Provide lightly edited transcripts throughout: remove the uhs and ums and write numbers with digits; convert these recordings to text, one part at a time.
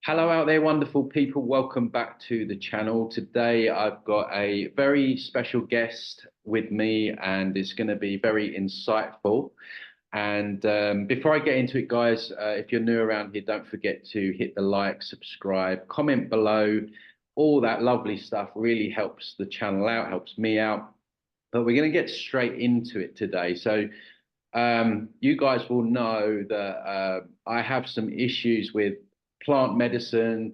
Hello out there, wonderful people. Welcome back to the channel. Today I've got a very special guest with me, and it's going to be very insightful. And before I get into it, guys, if you're new around here, don't forget to hit the like, subscribe, comment below. All that lovely stuff really helps the channel out, helps me out. But we're going to get straight into it today. So you guys will know that I have some issues with plant medicine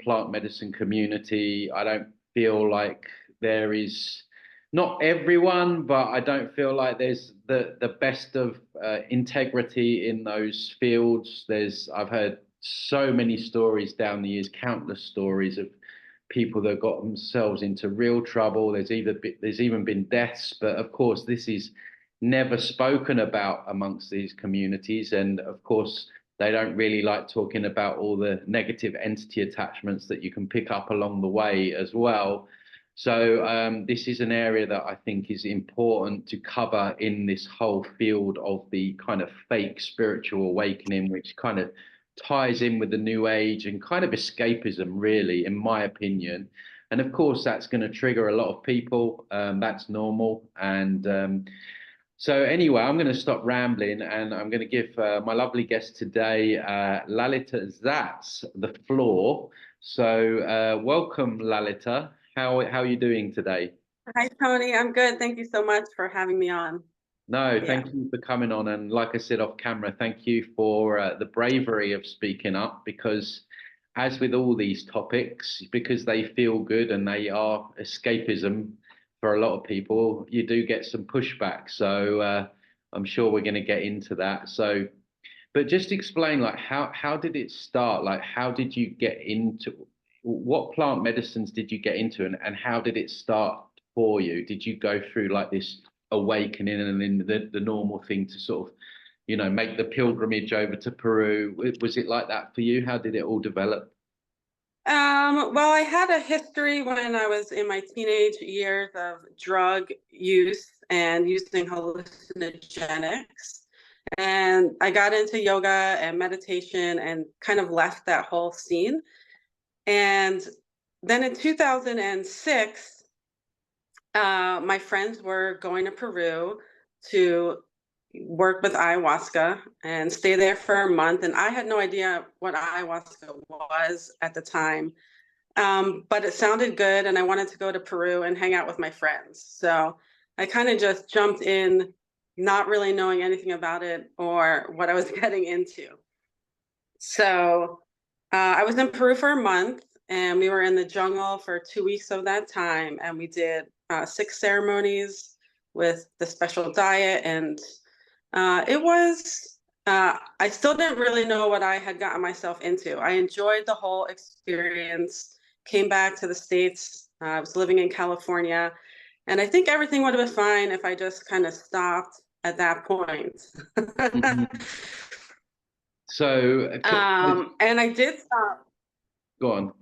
community. I don't feel like there is, not everyone, but I don't feel like there's the best of integrity in those fields. I've heard so many stories down the years, countless stories of people that got themselves into real trouble. There's even been deaths, but of course this is never spoken about amongst these communities. And of course, they don't really like talking about all the negative entity attachments that you can pick up along the way as well. So this is an area that I think is important to cover in this whole field of the kind of fake spiritual awakening, which kind of ties in with the new age and kind of escapism, really, in my opinion. And of course, that's going to trigger a lot of people. That's normal. And so anyway, I'm going to stop rambling, and I'm going to give my lovely guest today, Lalita Zatz, the floor. So welcome, Lalita. How are you doing today? Hi, Tony. I'm good. Thank you so much for having me on. No, Yeah. thank you for coming on. And like I said off camera, thank you for the bravery of speaking up, because as with all these topics, because they feel good and they are escapism for a lot of people, you do get some pushback. So I'm sure we're going to get into that. So, but just explain, like, how did it start? Like, how did you get into, what plant medicines did you get into, and how did it start for you? Did you go through like this awakening and then the normal thing to sort of, make the pilgrimage over to Peru? Was it like that for you? How did it all develop? Well, I had a history when I was in my teenage years of drug use and using hallucinogenics. And I got into yoga and meditation and kind of left that whole scene. And then in 2006, my friends were going to Peru to work with ayahuasca and stay there for a month. And I had no idea what ayahuasca was at the time. But it sounded good, and I wanted to go to Peru and hang out with my friends. So I kind of just jumped in, not really knowing anything about it or what I was getting into. So I was in Peru for a month, and we were in the jungle for 2 weeks of that time, and we did 6 ceremonies with the special diet, and it was. I still didn't really know what I had gotten myself into. I enjoyed the whole experience. Came back to the States. I was living in California, and I think everything would have been fine if I just kind of stopped at that point. Mhm. So And I did stop. go on.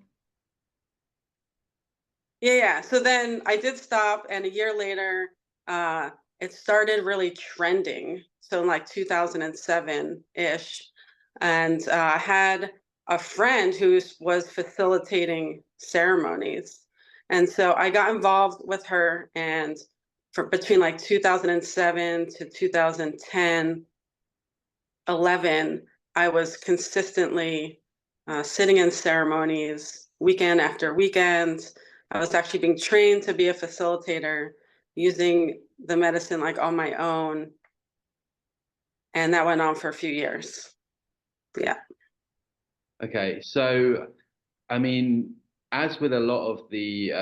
Yeah. So then I did stop, and a year later, uh, it started really trending. So in like 2007-ish, and I had a friend who was facilitating ceremonies, and so I got involved with her, and for between like 2007 to 2010, 11, I was consistently sitting in ceremonies weekend after weekend. I was actually being trained to be a facilitator using the medicine like on my own. And that went on for a few years. Yeah. Okay, so I mean, as with a lot of these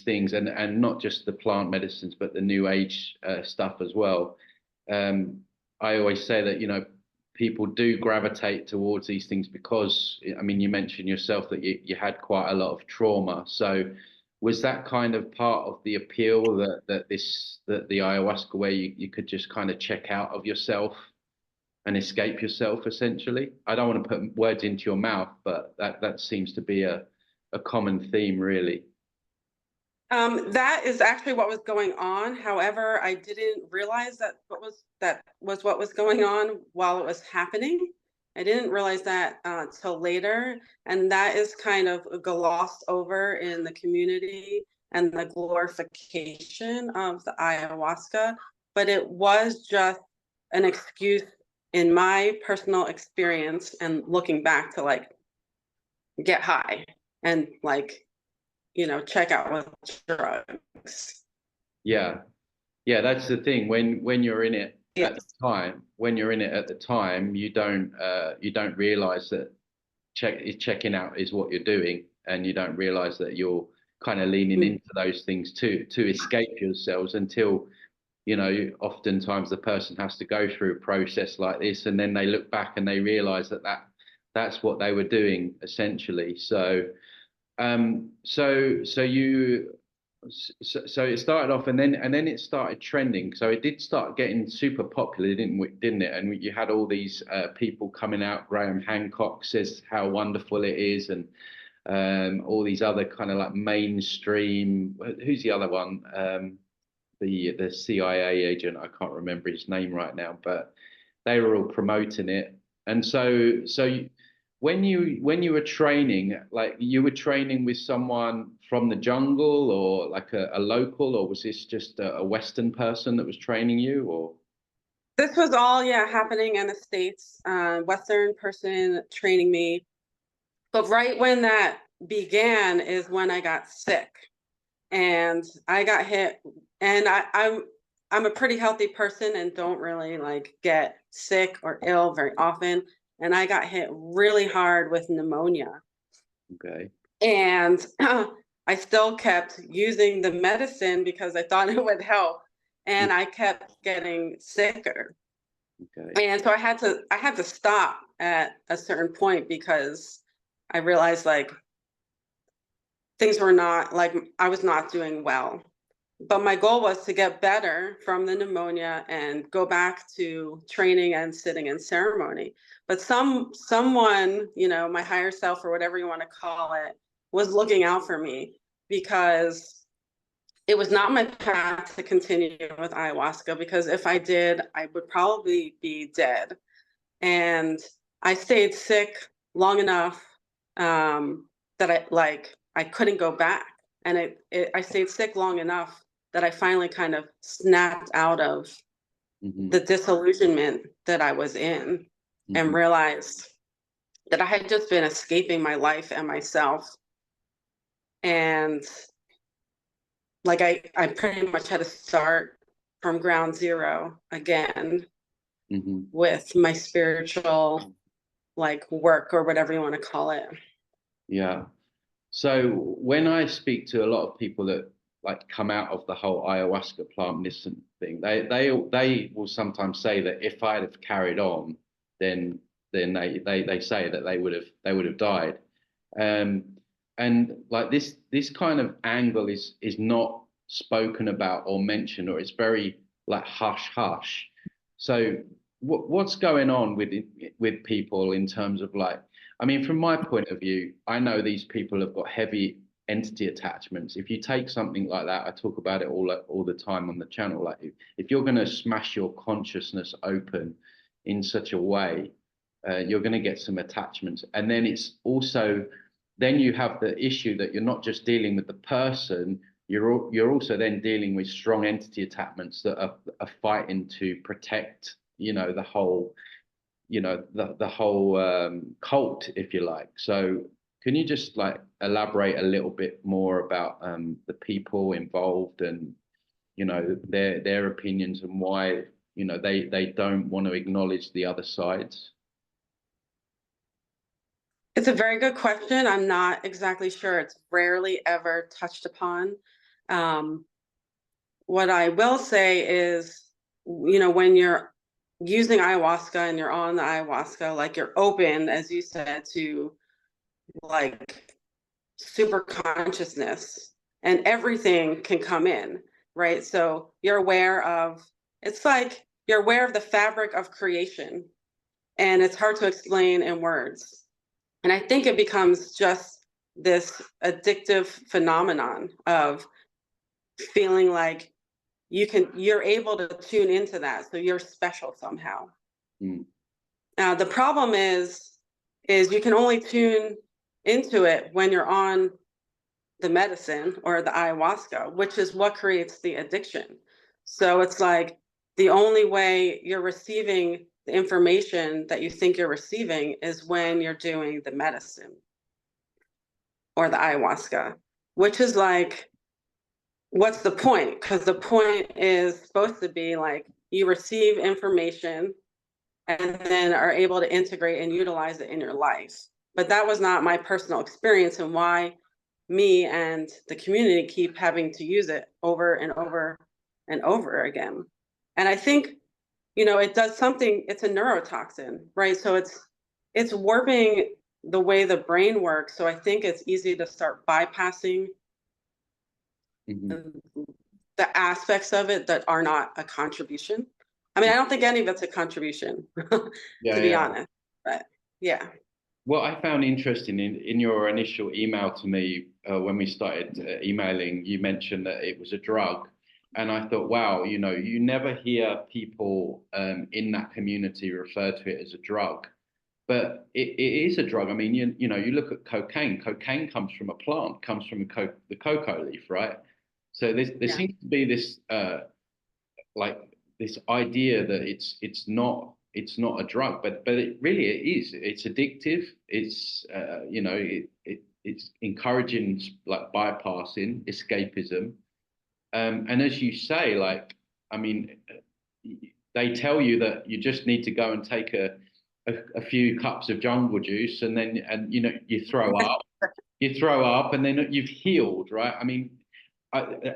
things, and not just the plant medicines, but the new age stuff as well. Um, I always say that people do gravitate towards these things because, I mean, you mentioned yourself that you had quite a lot of trauma. So was that kind of part of the appeal, that the ayahuasca, where you could just kind of check out of yourself and escape yourself, essentially? I don't want to put words into your mouth, but that seems to be a common theme, really. That is actually what was going on. However, I didn't realize that what was going on while it was happening. I didn't realize that till later, and that is kind of glossed over in the community and the glorification of the ayahuasca. But it was just an excuse in my personal experience and looking back to like get high and like, check out with drugs. Yeah. Yeah, that's the thing. When you're in it at the Yes. time, when you're in it at the time, you don't realize that checking out is what you're doing, and you don't realize that you're kind of leaning Mm. into those things to escape yourselves until, oftentimes the person has to go through a process like this, and then they look back and they realize that's what they were doing essentially. So it started off, and then it started trending. So it did start getting super popular, didn't it? And you had all these people coming out. Graham Hancock says how wonderful it is, and all these other kind of like mainstream. Who's the other one? The CIA agent. I can't remember his name right now, but they were all promoting it. And when you were training, like you were training with someone from the jungle or like a local, or was this just a Western person that was training you, or? This was all, yeah, happening in the States. Western person training me. But right when that began is when I got sick. And I got hit, and I'm a pretty healthy person and don't really like get sick or ill very often. And I got hit really hard with pneumonia. Okay. And I still kept using the medicine because I thought it would help. And I kept getting sicker. Okay. And so I had to stop at a certain point because I realized like things were not like I was not doing well. But my goal was to get better from the pneumonia and go back to training and sitting in ceremony. But someone, my higher self or whatever you want to call it, was looking out for me because it was not my path to continue with ayahuasca, because if I did, I would probably be dead. And I stayed sick long enough that I couldn't go back, and I stayed sick long enough that I finally kind of snapped out of the disillusionment that I was in and realized that I had just been escaping my life and myself. And like I pretty much had to start from ground zero again with my spiritual like work or whatever you want to call it. Yeah. So when I speak to a lot of people that like come out of the whole ayahuasca plant medicine thing, they will sometimes say that if I'd have carried on, then they say that they would have died. Um, and like this kind of angle is not spoken about or mentioned, or it's very like hush hush. So what's going on with people in terms of like, I mean, from my point of view, I know these people have got heavy entity attachments. If you take something like that, I talk about it all the time on the channel. Like if you're going to smash your consciousness open in such a way, you're going to get some attachments. And then it's also, then you have the issue that you're not just dealing with the person, you're also then dealing with strong entity attachments that are fighting to protect, the whole, the whole cult, if you like. So can you just like elaborate a little bit more about the people involved and, their opinions and why, they don't want to acknowledge the other sides? It's a very good question. I'm not exactly sure. It's rarely ever touched upon. Um, what I will say is, when you're using ayahuasca and you're on the ayahuasca, like you're open, as you said, to like super consciousness, and everything can come in, right? So you're aware of, it's like you're aware of the fabric of creation, and it's hard to explain in words. And I think it becomes just this addictive phenomenon of feeling like you're able to tune into that. So you're special somehow. Mm. The problem is you can only tune into it when you're on the medicine or the ayahuasca, which is what creates the addiction. So it's like the only way you're receiving the information that you think you're receiving is when you're doing the medicine or the ayahuasca, which is like, what's the point? Because the point is supposed to be like you receive information and then are able to integrate and utilize it in your life. But that was not my personal experience, and why me and the community keep having to use it over and over and over again. And I think, it does something, it's a neurotoxin, right? So it's warping the way the brain works. So I think it's easy to start bypassing the aspects of it that are not a contribution. I mean, I don't think any of it's a contribution, to Yeah, be yeah. honest. But yeah. What I found interesting in your initial email to me when we started emailing, you mentioned that it was a drug. And I thought, wow, you never hear people in that community refer to it as a drug, but it is a drug. I mean, you look at cocaine. Cocaine comes from a plant, comes from the cocoa leaf, right? So there Yeah. seems to be this like this idea that it's not a drug, but it really it is. It's addictive. It's it's encouraging like bypassing escapism. And as you say, like I mean, they tell you that you just need to go and take a few cups of jungle juice, and then you throw up, and then you've healed, right? I mean,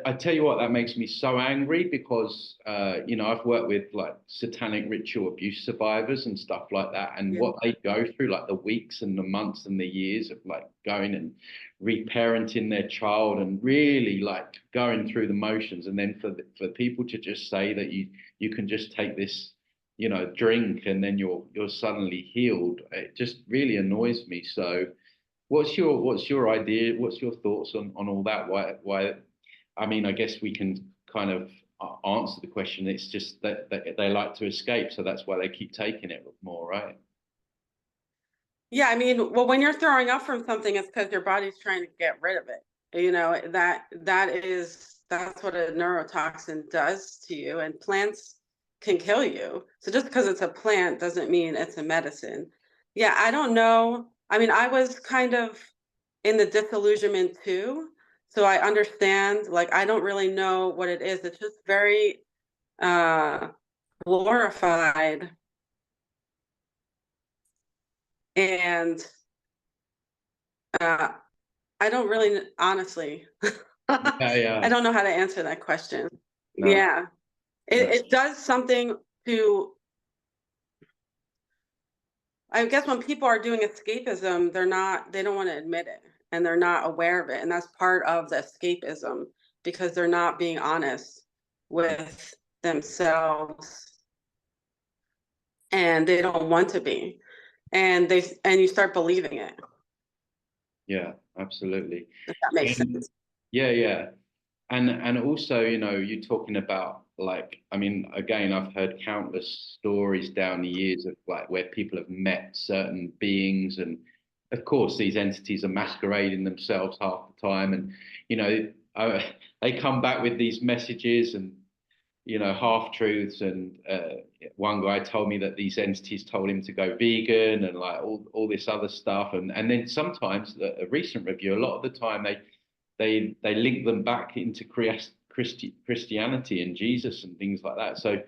I tell you what, that makes me so angry because I've worked with like satanic ritual abuse survivors and stuff like that, and Yeah. what they go through, like the weeks and the months and the years of like going and reparenting their child and really like going through the motions, and then for people to just say that you can just take this drink and then you're suddenly healed, it just really annoys me. So what's your idea? What's your thoughts on all that? Why? I mean, I guess we can kind of answer the question. It's just that they like to escape, so that's why they keep taking it more, right? Yeah, I mean, well, when you're throwing up from something, it's because your body's trying to get rid of it. That's what a neurotoxin does to you, and plants can kill you. So just because it's a plant doesn't mean it's a medicine. Yeah, I don't know. I mean, I was kind of in the disillusionment too. So I understand, like, I don't really know what it is. It's just very uh glorified, and uh I don't really, honestly, Yeah, I yeah. don't know how to answer that question. No, Yeah, it, that's it does something to, I guess when people are doing escapism, they don't want to admit it, and they're not aware of it. And that's part of the escapism, because they're not being honest with themselves, and they don't want to be. And you start believing it, yeah, absolutely. if that makes And sense. yeah, yeah. And also, you're talking about like, I mean, again, I've heard countless stories down the years of like where people have met certain beings, and of course, these entities are masquerading themselves half the time, and you know, they come back with these messages and half truths. And one guy told me that these entities told him to go vegan and like all this other stuff, and then sometimes a recent review, a lot of the time they link them back into Christianity and Jesus and things like that. So,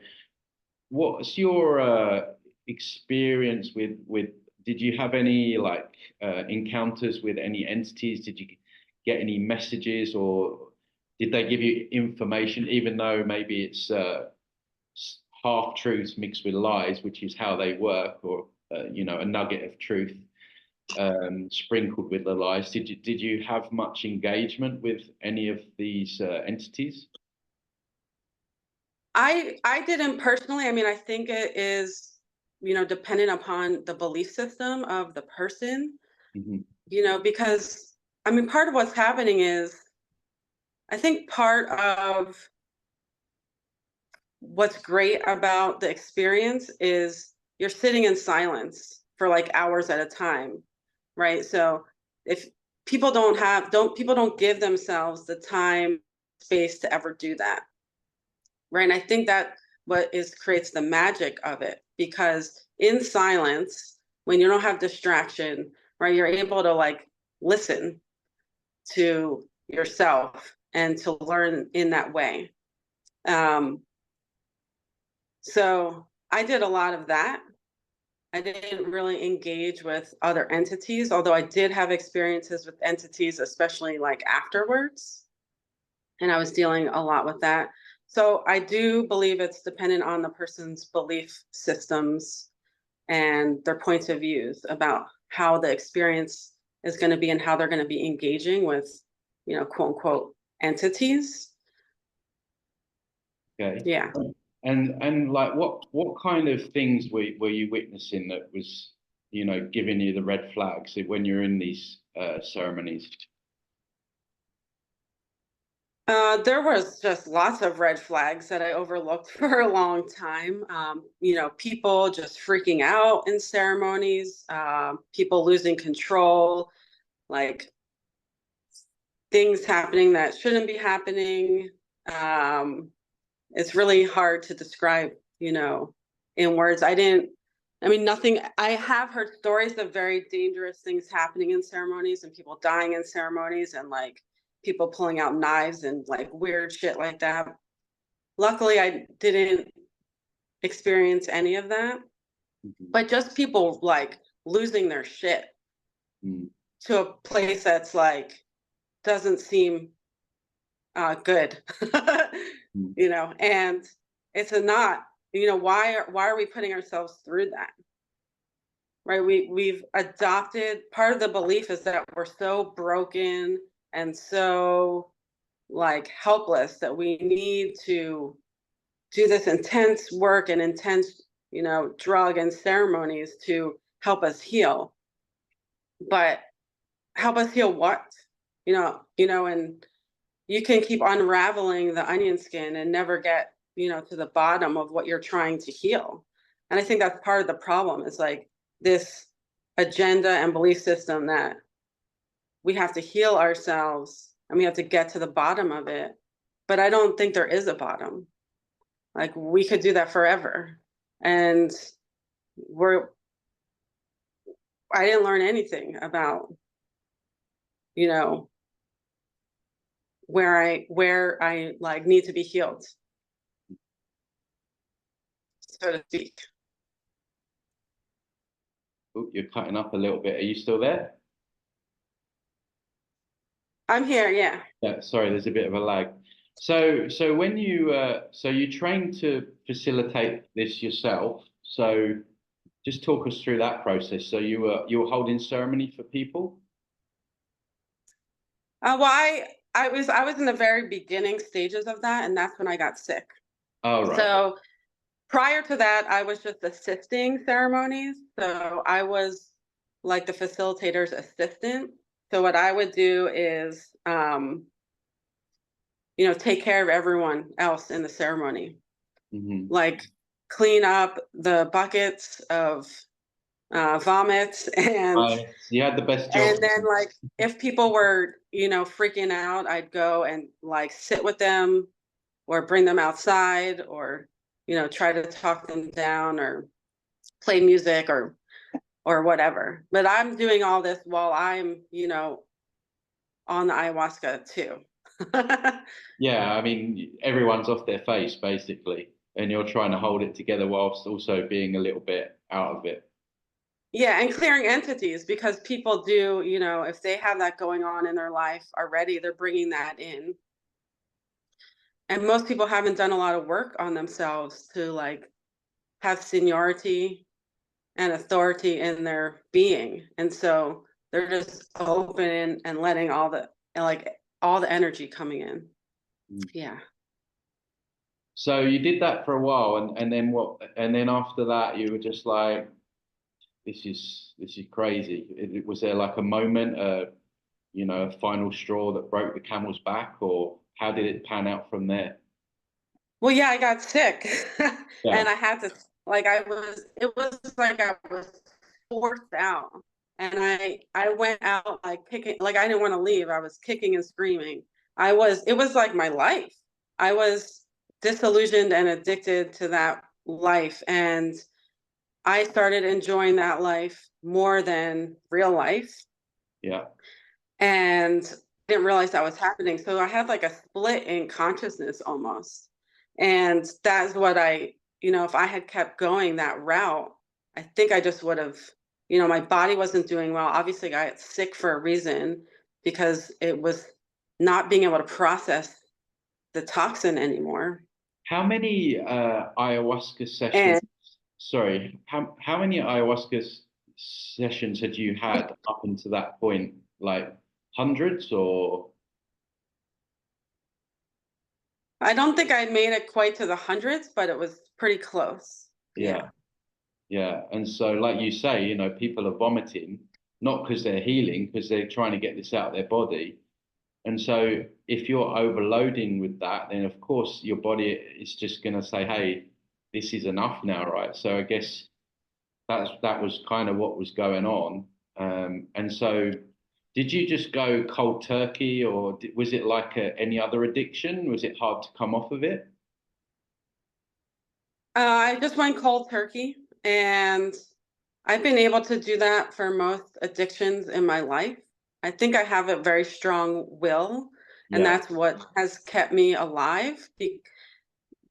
what's your experience with? Did you have any like encounters with any entities? Did you get any messages, or did they give you information, even though maybe it's half truths mixed with lies, which is how they work, or a nugget of truth sprinkled with the lies? Did you have much engagement with any of these entities? I didn't personally. I mean, I think it is, dependent upon the belief system of the person, Hmm. because I mean, part of what's happening is, I think part of what's great about the experience is you're sitting in silence for like hours at a time, right? So if people don't give themselves the time, space to ever do that, right? And I think that creates the magic of it, because in silence, when you don't have distraction, right, you're able to like listen to yourself and to learn in that way. So I did a lot of that. I didn't really engage with other entities, although I did have experiences with entities, especially like afterwards. And I was dealing a lot with that. So I do believe it's dependent on the person's belief systems and their points of views about how the experience is going to be and how they're going to be engaging with, quote unquote, entities. Okay. Yeah. And like what kind of things were you witnessing that was, giving you the red flags when you're in these ceremonies? There was just lots of red flags that I overlooked for a long time. People just freaking out in ceremonies, people losing control, like things happening that shouldn't be happening. It's really hard to describe, in words. Nothing. I have heard stories of very dangerous things happening in ceremonies and people dying in ceremonies and like people pulling out knives and like weird shit like that. Luckily, I didn't experience any of that, but just people like losing their shit to a place that's like doesn't seem good, and it's a not, why are we putting ourselves through that? Right. We've adopted, part of the belief is that we're so broken and so like helpless that we need to do this intense work and intense, drug and ceremonies to help us heal. But help us heal what? And you can keep unraveling the onion skin and never get, to the bottom of what you're trying to heal. And I think that's part of the problem, is like this agenda and belief system that we have to heal ourselves and we have to get to the bottom of it. But I don't think there is a bottom. Like we could do that forever. And I didn't learn anything about, where I like need to be healed, so to speak. Oh, you're cutting up a little bit. Are you still there? I'm here, yeah. Yeah, sorry, there's a bit of a lag. So when you trained to facilitate this yourself. So just talk us through that process. So you were holding ceremony for people? Well, I was in the very beginning stages of that, and that's when I got sick. Oh, right. So prior to that, I was just assisting ceremonies. So I was like the facilitator's assistant. So what I would do is, take care of everyone else in the ceremony, like clean up the buckets of vomit and you had the best job. and then like if people were, freaking out, I'd go and like sit with them or bring them outside or, try to talk them down or play music or whatever. But I'm doing all this while I'm, on the ayahuasca too. Yeah, I mean, everyone's off their face basically, and you're trying to hold it together whilst also being a little bit out of it. Yeah, and clearing entities, because people do, if they have that going on in their life already, they're bringing that in. And most people haven't done a lot of work on themselves to like have seniority and authority in their being. And so they're just open and letting all the energy coming in. Yeah. So you did that for a while, and then what? And then after that, you were just like, this is crazy. Was there like a moment, a final straw that broke the camel's back, or how did it pan out from there? Well, yeah, I got sick Yeah. and I had to Like it was like I was forced out. And I went out like kicking, like I didn't want to leave. I was kicking and screaming. It was like my life. I was disillusioned and addicted to that life. And I started enjoying that life more than real life. Yeah. And didn't realize that was happening. So I had like a split in consciousness almost. And that's what if I had kept going that route, I think I just would have, my body wasn't doing well. Obviously, I got sick for a reason because it was not being able to process the toxin anymore. How many ayahuasca sessions? And Sorry, how many ayahuasca sessions had you had up until that point? Like hundreds or? I don't think I made it quite to the hundreds, but it was pretty close. Yeah, yeah. And so, like you say, people are vomiting, not because they're healing, because they're trying to get this out of their body. And so, if you're overloading with that, then of course your body is just going to say, "Hey, this is enough now," right? So I guess that was kind of what was going on. And so, did you just go cold turkey, or was it like any other addiction? Was it hard to come off of it? I just went cold turkey, and I've been able to do that for most addictions in my life. I think I have a very strong will, and Yeah. that's what has kept me alive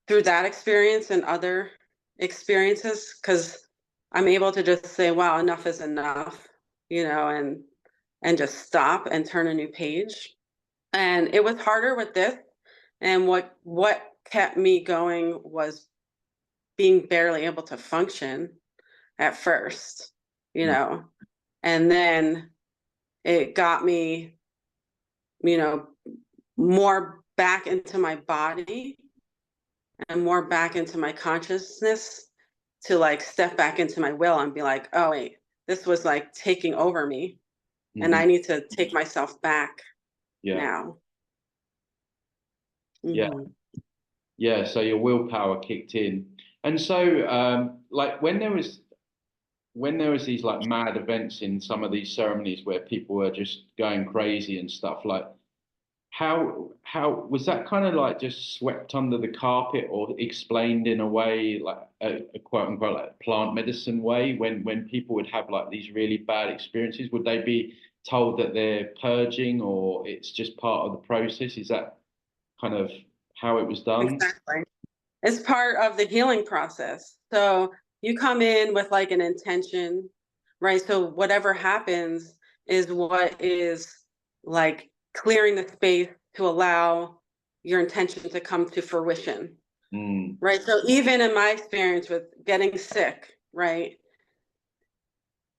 through that experience and other experiences, because I'm able to just say, wow, enough is enough, and just stop and turn a new page. And it was harder with this, and what kept me going was being barely able to function at first, you Mm. know, and then it got me, you know, more back into my body and more back into my consciousness to like step back into my will and be like, oh, wait, this was like taking over me and Mhm. I need to take myself back Yeah. now. Yeah. Mhm. Yeah. So your willpower kicked in. And so, like when there was these like mad events in some of these ceremonies where people were just going crazy and stuff, like how was that kind of like just swept under the carpet or explained in a way like a quote unquote like plant medicine way when people would have like these really bad experiences? Would they be told that they're purging or it's just part of the process? Is that kind of how it was done? Exactly. It's part of the healing process. So you come in with like an intention, right? So whatever happens is what is like clearing the space to allow your intention to come to fruition, Mm, right? So even in my experience with getting sick, right?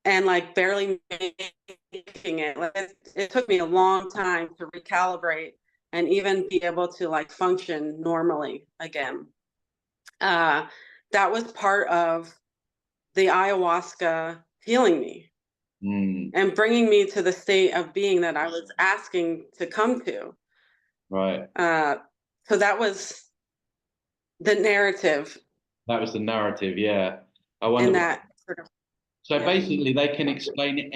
And like barely making it, like it took me a long time to recalibrate and even be able to like function normally again. uh, that was part of the ayahuasca healing me mm, and bringing me to the state of being that I was asking to come to. right. Uh, so that was the narrative That was the narrative, yeah. I wonder in what. that sort of, So yeah. basically, they can explain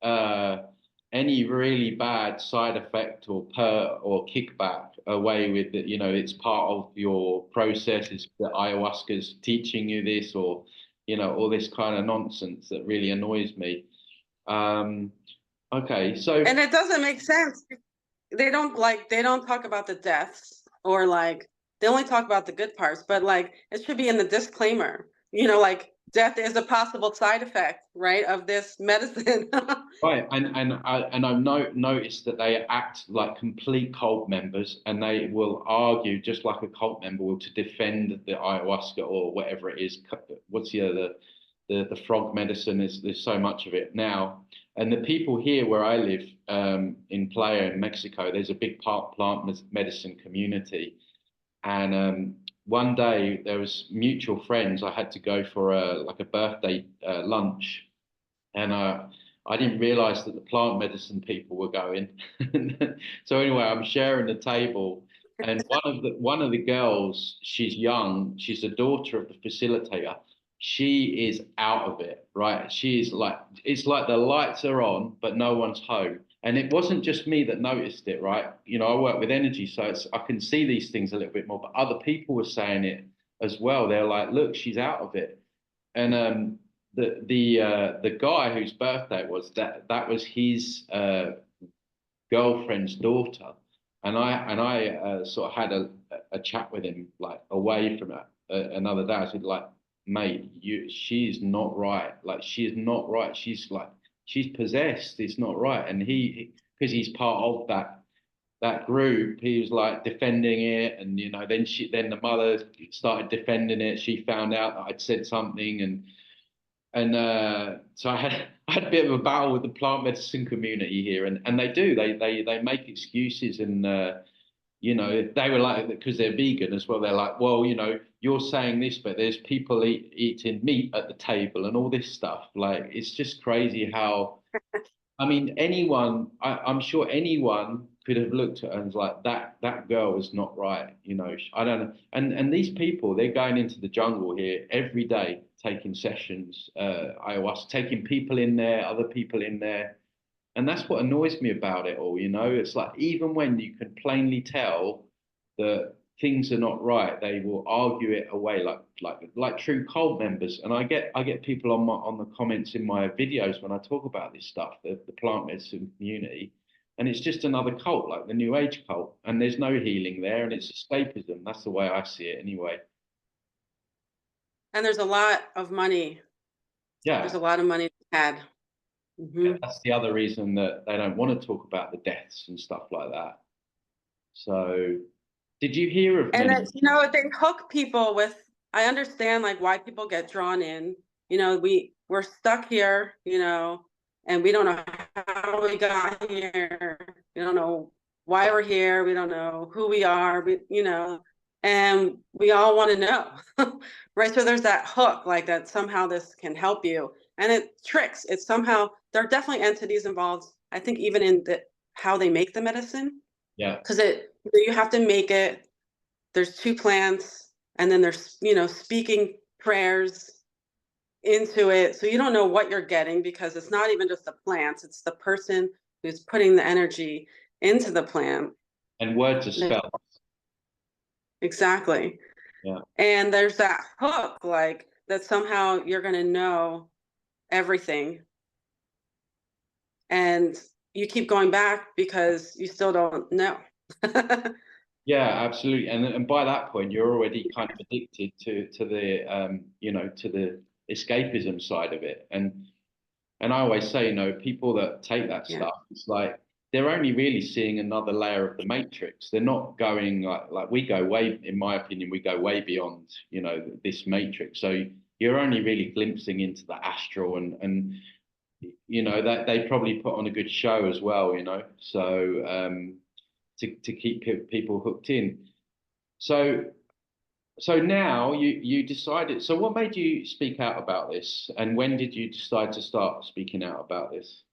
uh, any really bad side effect or kickback away with it. It's part of your process. It's the ayahuasca's teaching you this, or all this kind of nonsense that really annoys me. Um, okay, so And it doesn't make sense. They don't talk about the deaths or like they only talk about the good parts, but like it should be in the disclaimer, like death is a possible side effect, right, of this medicine. right, and I've noticed that they act like complete cult members, and they will argue just like a cult member will to defend the ayahuasca or whatever it is. What's the frog medicine? There's so much of it now, and the people here where I live, in Playa in Mexico, there's a big plant medicine community, and one day there was mutual friends. I had to go for a birthday lunch, and I didn't realize that the plant medicine people were going. So anyway, I'm sharing the table, and one of the girls, she's young, she's the daughter of the facilitator, she is out of it, right? She is like, it's like the lights are on, but no one's home. And it wasn't just me that noticed it, right? You know, I work with energy, so I can see these things a little bit more, but other people were saying it as well. They're like, look, she's out of it. And the guy whose birthday it was, that was his girlfriend's daughter, and I sort of had a chat with him like away from it another day. I said, like, mate, she's not right. Like, she is not right. She's like, she's possessed. It's not right. And he, because he's part of that group, he was like defending it, and you know, then the mother started defending it. She found out that I'd said something, and so I had a bit of a battle with the plant medicine community here, and they make excuses, and you know, they were like, because they're vegan as well, they're like, well, you know, you're saying this, but there's people eating meat at the table and all this stuff. Like, it's just crazy how, I mean, I'm sure anyone could have looked at her and was like, that girl is not right. You know, I don't know. And these people, they're going into the jungle here every day, taking sessions, ayahuasca, taking people in there, other people in there. And that's what annoys me about it all. You know, it's like, even when you can plainly tell that things are not right, they will argue it away like true cult members. And I get people on the comments in my videos when I talk about this stuff, the plant medicine community, and it's just another cult, like the New Age cult, and there's no healing there, and it's escapism. That's the way I see it, anyway. And there's a lot of money. There's Yeah, a lot of money had. that's the other reason that they don't want to talk about the deaths and stuff like that. So, did you hear of And many? then, you know, they hook people with, I understand like why people get drawn in. You know, we're stuck here, you know, and we don't know how we got here. We don't know why we're here. We don't know who we are, you know, and we all want to know. Right. So there's that hook, like that somehow this can help you. And it tricks. It's somehow, there are definitely entities involved, I think, even in how they make the medicine. Yeah. Because you have to make it, there's two plants, and then there's, you know, speaking prayers into it, so you don't know what you're getting, because it's not even just the plants, it's the person who's putting the energy into the plant. And words are spelled. Exactly. Yeah. And there's that hook, like that somehow you're going to know everything, and you keep going back because you still don't know. Yeah, absolutely. And by that point, you're already kind of addicted to the you know, to the escapism side of it. And I always say, you know, people that take that Yeah. stuff, it's like they're only really seeing another layer of the matrix. They're not going like we go way, in my opinion, we go way beyond, you know, this matrix. So you're only really glimpsing into the astral, and you know, that they probably put on a good show as well, you know. So to keep people hooked in. So now you decided. So what made you speak out about this, and when did you decide to start speaking out about this?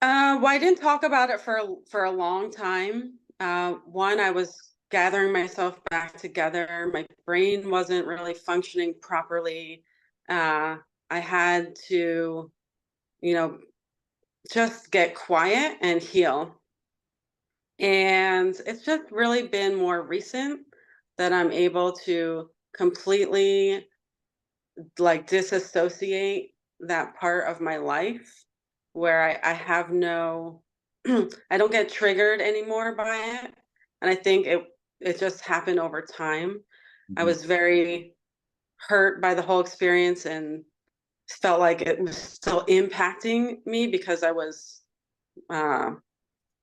Well, I didn't talk about it for a long time. One, I was gathering myself back together. My brain wasn't really functioning properly. I had to, you know, just get quiet and heal. And it's just really been more recent that I'm able to completely like disassociate that part of my life where I have no I don't get triggered anymore by it. And I think it just happened over time. I Mhm. was very hurt by the whole experience and felt like it was still impacting me because I was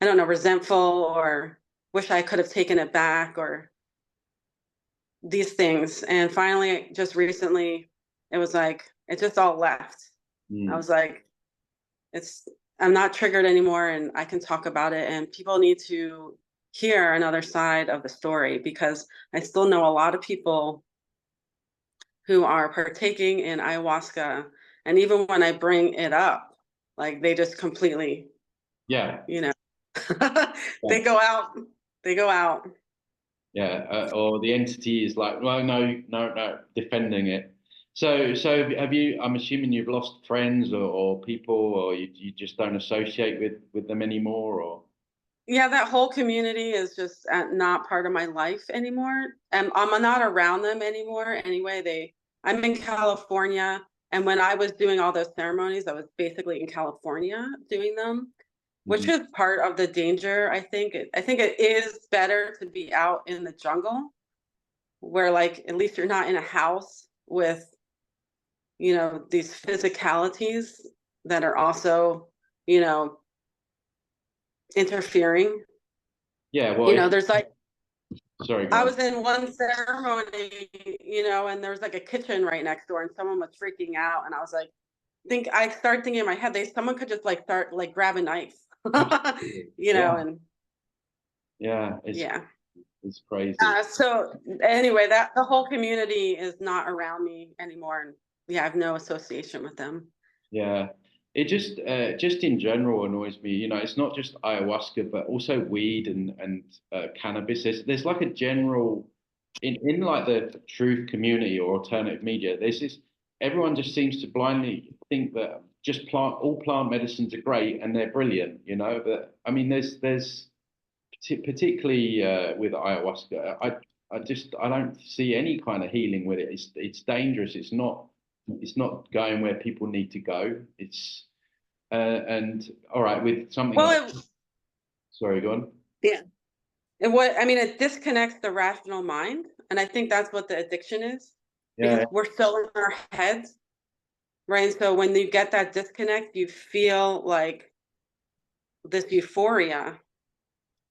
I don't know, resentful, or wish I could have taken it back, or these things. And finally, just recently, it was like it just all left. I Mm. was like, it's I'm not triggered anymore, and I can talk about it, and people need to hear another side of the story, because I still know a lot of people who are partaking in ayahuasca, and even when I bring it up, like they just completely, Yeah. you know, Yeah. they go out. Yeah, or the entity is like, well, no, no, no, defending it. So have you? I'm assuming you've lost friends or people, or you just don't associate with them anymore, or Yeah, that whole community is just not part of my life anymore. And I'm not around them anymore. Anyway, I'm in California. And when I was doing all those ceremonies, I was basically in California doing them, which Mhm. is part of the danger. I think it is better to be out in the jungle where like at least you're not in a house with, these physicalities that are also, you know, interfering. Yeah, well, if There's like sorry, go I on. was in one ceremony, and there was like a kitchen right next door, and someone was freaking out, and I was like, I started thinking in my head, someone could just like start like grab a knife, Absolutely. Yeah, and yeah, yeah. it's crazy. So anyway, that the whole community is not around me anymore, and yeah, I have no association with them. Yeah, it just in general annoys me. You know, it's not just ayahuasca, but also weed and cannabis. There's like a general in like the truth community or alternative media. There's this everyone just seems to blindly think that just all plant medicines are great and they're brilliant. You know, but I mean, there's particularly with ayahuasca. I don't see any kind of healing with it. It's dangerous. It's not going where people need to go. It's and all right with something like Well, sorry, go on. yeah. And what I mean, it disconnects the rational mind, and I think that's what the addiction is, because Yeah, we're so in our heads, right? And so when you get that disconnect, you feel like this euphoria,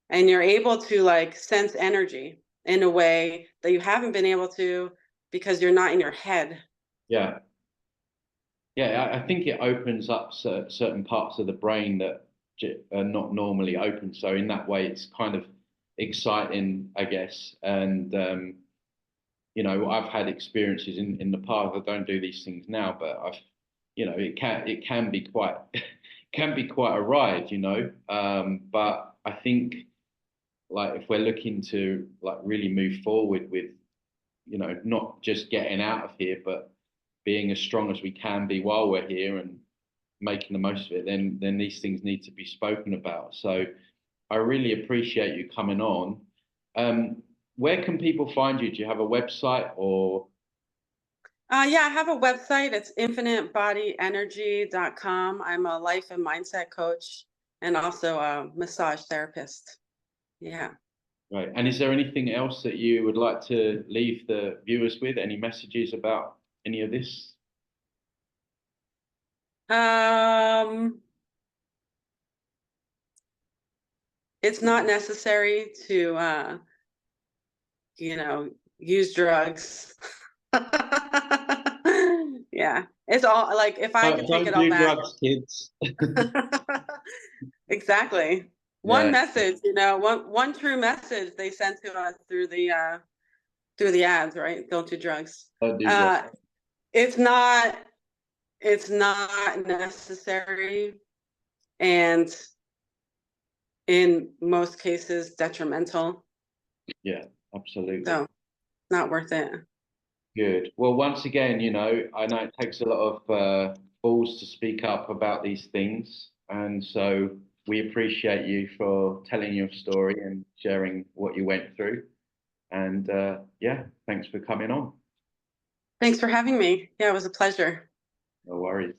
and you're able to like sense energy in a way that you haven't been able to because you're not in your head. yeah, yeah. I think it opens up certain parts of the brain that are not normally open. So in that way, it's kind of exciting, I guess. And you know, I've had experiences in the past. I don't do these things now, but you know, it can be quite can be quite a ride, you know. But I think like if we're looking to like really move forward with, you know, not just getting out of here, but being as strong as we can be while we're here and making the most of it, then these things need to be spoken about. So I really appreciate you coming on. Um, where can people find you? Do you have a website or? Yeah, I have a website. It's infinitebodyenergy.com. I'm a life and mindset coach and also a massage therapist. Yeah. Right. And is there anything else that you would like to leave the viewers with? Any messages about any of this? Um, it's not necessary to use drugs. Yeah. It's all like if I could take Don't it all do back. drugs, kids. Exactly. One Yeah, message, one true message they sent to us through the ads, right? Don't do drugs. don't do drugs. Uh it's not it's not necessary, and in most cases detrimental. Yeah, absolutely. So not worth it. Good. Well, once again, you know, I know it takes a lot of balls to speak up about these things. And so we appreciate you for telling your story and sharing what you went through. And yeah, thanks for coming on. Thanks for having me. Yeah, it was a pleasure. No worries.